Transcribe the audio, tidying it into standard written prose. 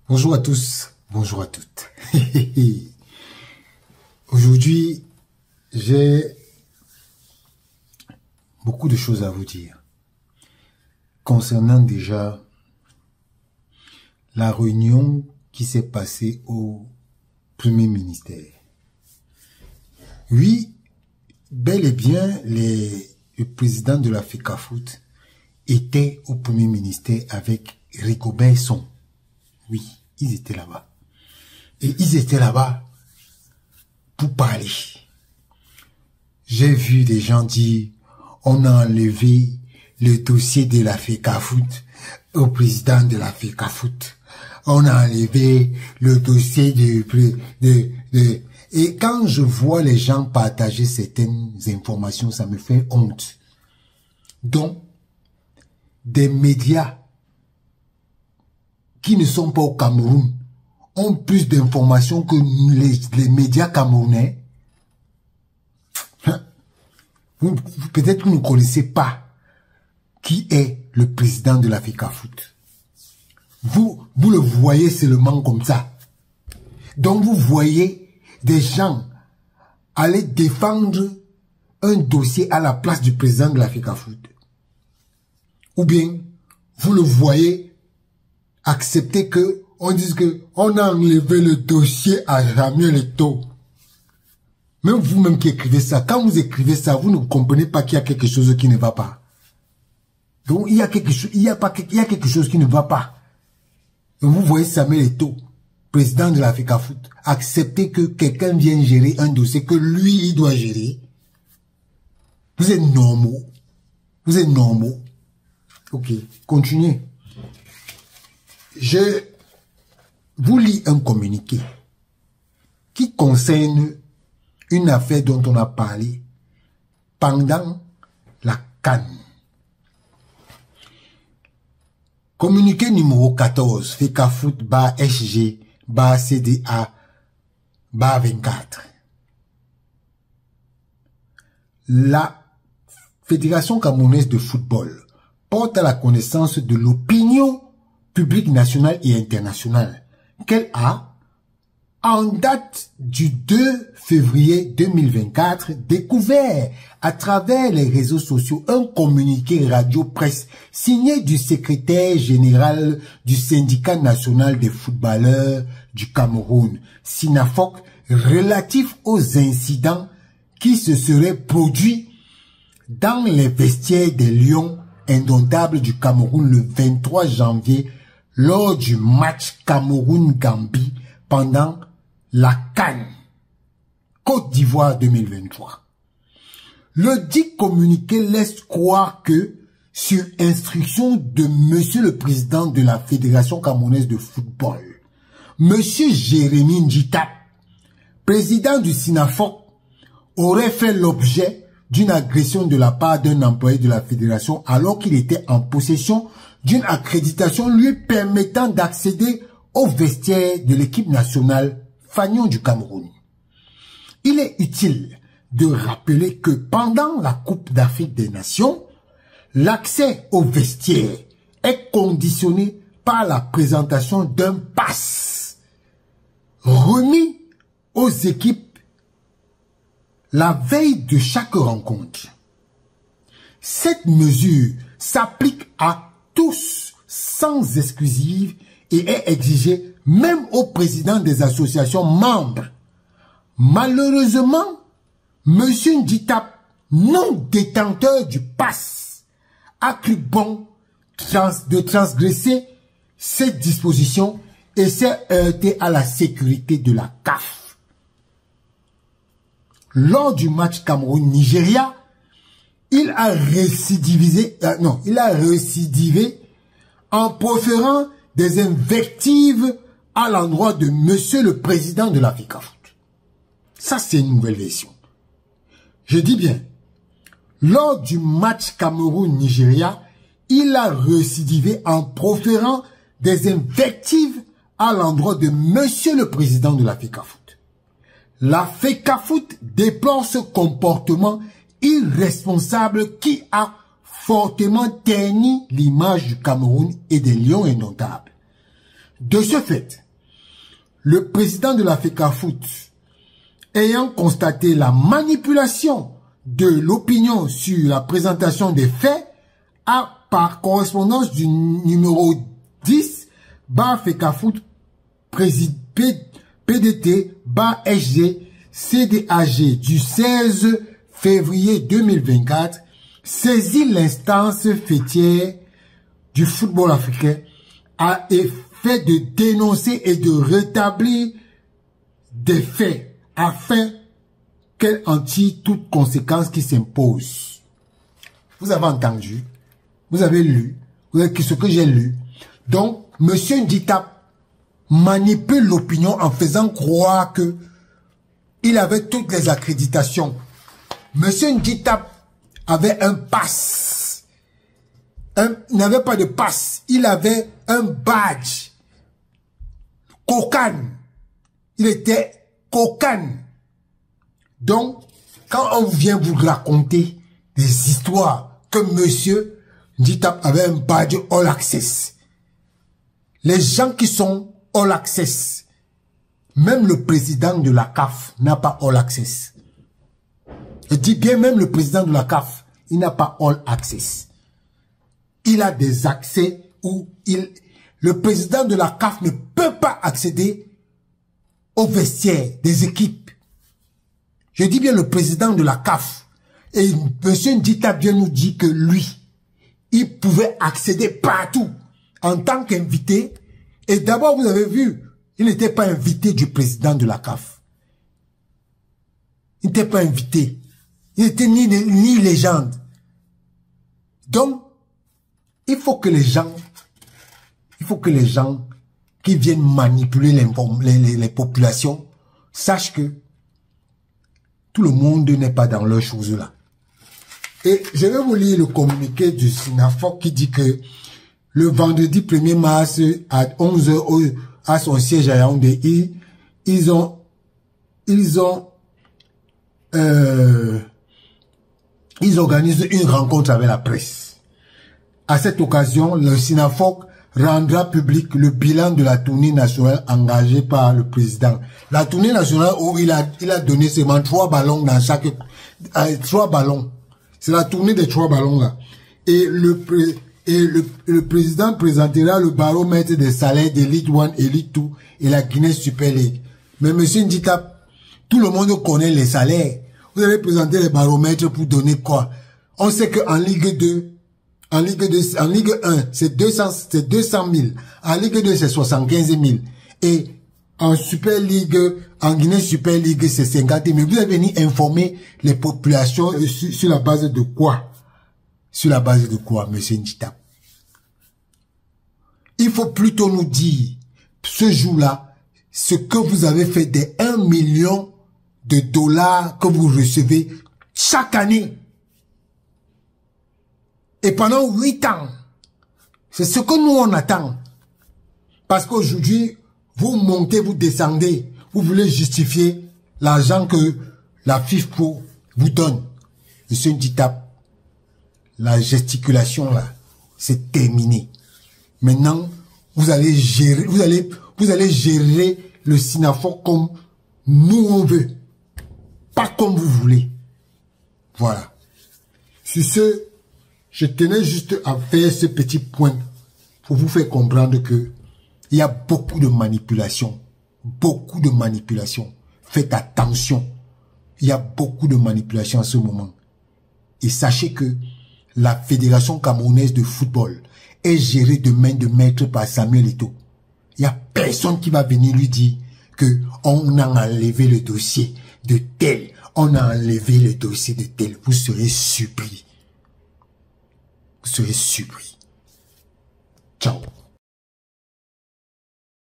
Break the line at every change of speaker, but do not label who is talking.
Bonjour à tous, bonjour à toutes. Aujourd'hui, j'ai beaucoup de choses à vous dire concernant déjà la réunion qui s'est passée au Premier ministère. Oui, bel et bien, le président de la FECAFOOT était au Premier ministère avec Rigobert Song. Oui, ils étaient là-bas. Et ils étaient là-bas pour parler. J'ai vu des gens dire, on a enlevé le dossier de la FECAFOOT au président de la FECAFOOT. On a enlevé le dossier Et quand je vois les gens partager certaines informations, ça me fait honte. Donc, des médias qui ne sont pas au Cameroun ont plus d'informations que les médias camerounais. Peut-être que vous ne connaissez pas qui est le président de la FECAFOOT. Vous le voyez seulement comme ça. Donc vous voyez des gens aller défendre un dossier à la place du président de la FECAFOOT. Ou bien vous le voyez accepter que on dise que on a enlevé le dossier à Samuel Eto'o. Même vous-même qui écrivez ça, quand vous écrivez ça, vous ne comprenez pas qu'il y a quelque chose qui ne va pas. Donc il y a quelque chose qui ne va pas. Et vous voyez Samuel Eto'o, président de la FECAFOOT, accepter que quelqu'un vienne gérer un dossier que lui il doit gérer. Vous êtes normaux. Vous êtes normaux. Ok, continuez. Je vous lis un communiqué qui concerne une affaire dont on a parlé pendant la CAN. Communiqué numéro 14, FECAFOOT-SG-CDA-24. La Fédération camerounaise de football porte à la connaissance de l'opinion publique nationale et internationale qu'elle a, en date du 2 février 2024, découvert à travers les réseaux sociaux un communiqué radio-presse signé du secrétaire général du syndicat national des footballeurs du Cameroun, SINAFOC, relatif aux incidents qui se seraient produits dans les vestiaires des Lions indomptables du Cameroun le 23 janvier lors du match Cameroun-Gambie pendant la CAN Côte d'Ivoire 2023. Le dit communiqué laisse croire que, sur instruction de Monsieur le Président de la Fédération camerounaise de football, Monsieur Jérémy Ndjita, président du SINAFOC, aurait fait l'objet d'une agression de la part d'un employé de la fédération alors qu'il était en possession d'une accréditation lui permettant d'accéder au vestiaire de l'équipe nationale Fanion du Cameroun. Il est utile de rappeler que pendant la Coupe d'Afrique des Nations, l'accès au vestiaire est conditionné par la présentation d'un pass remis aux équipes la veille de chaque rencontre. Cette mesure s'applique à tous sans exclusive et est exigée même au président des associations membres. Malheureusement, M. Ndjita, non détenteur du pass, a cru bon de transgresser cette disposition et s'est heurté à la sécurité de la CAF. Lors du match Cameroun-Nigeria, il a récidivé en proférant des invectives à l'endroit de Monsieur le Président de la FECAFOOT. Ça, c'est une nouvelle version. Je dis bien, lors du match Cameroun-Nigeria, il a récidivé en proférant des invectives à l'endroit de Monsieur le Président de la FECAFOOT. La FECAFOOT déplore ce comportement irresponsable qui a fortement terni l'image du Cameroun et des Lions indomptables. De ce fait, le président de la FECAFOOT, ayant constaté la manipulation de l'opinion sur la présentation des faits, a par correspondance du numéro 10, FECAFOOT PDT, SG, CDAG du 16 février 2024, saisit l'instance fêtière du football africain à effet de dénoncer et de rétablir des faits afin qu'elle en tire toutes conséquences qui s'imposent. Vous avez entendu, vous avez lu, vous avez ce que j'ai lu. Donc, M. Nditap manipule l'opinion en faisant croire que il avait toutes les accréditations. M. Nditap avait un pass. Il n'avait pas de pass. Il avait un badge. Cocan. Il était cocan. Donc, quand on vient vous raconter des histoires que M. Nditap avait un badge All Access, les gens qui sont All Access, même le président de la CAF n'a pas All Access. Je dis bien même le président de la CAF, il n'a pas All Access. Il a des accès où le président de la CAF ne peut pas accéder au vestiaire des équipes. Je dis bien le président de la CAF. Et M. Nditap vient nous dire que lui, il pouvait accéder partout en tant qu'invité. Et d'abord, vous avez vu, il n'était pas invité du président de la CAF. Il n'était pas invité. Il n'était ni légende. Donc, il faut que les gens qui viennent manipuler les populations sachent que tout le monde n'est pas dans leurs choses là. Et je vais vous lire le communiqué du SINAFOC qui dit que le vendredi 1er mars à 11 h à son siège à Yaoundé, ils organisent une rencontre avec la presse. À cette occasion, le SINAFOC rendra public le bilan de la tournée nationale engagée par le président. La tournée nationale où il a donné seulement 3 ballons dans chaque... 3 ballons. C'est la tournée des 3 ballons là. Et le président présentera le baromètre des salaires de Ligue 1 et Ligue 2 et la Guinée Super League. Mais M. Nditap, tout le monde connaît les salaires. Vous allez présenter les baromètres pour donner quoi? On sait qu'en Ligue 2, en Ligue 1, c'est 200 000. En Ligue 2, c'est 75 000. Et en Super League, en Guinée Super League, c'est 50 000. Vous allez venir informer les populations sur la base de quoi? Sur la base de quoi, M. Nditap? Il faut plutôt nous dire, ce jour-là, ce que vous avez fait des 1 million de dollars que vous recevez chaque année. Et pendant 8 ans, c'est ce que nous on attend. Parce qu'aujourd'hui, vous montez, vous descendez, vous voulez justifier l'argent que la FIFPro vous donne. M. Nditap, la gesticulation là, c'est terminé. Maintenant, vous allez gérer, vous allez gérer le SINAFOC comme nous on veut. Pas comme vous voulez. Voilà. Sur ce, je tenais juste à faire ce petit point pour vous faire comprendre que il y a beaucoup de manipulation. Beaucoup de manipulation. Faites attention. Il y a beaucoup de manipulation en ce moment. Et sachez que la Fédération camerounaise de football est gérée de main de maître par Samuel Eto'o. Il n'y a personne qui va venir lui dire que on a enlevé le dossier de tel. On a enlevé le dossier de tel. Vous serez surpris. Vous serez surpris. Ciao.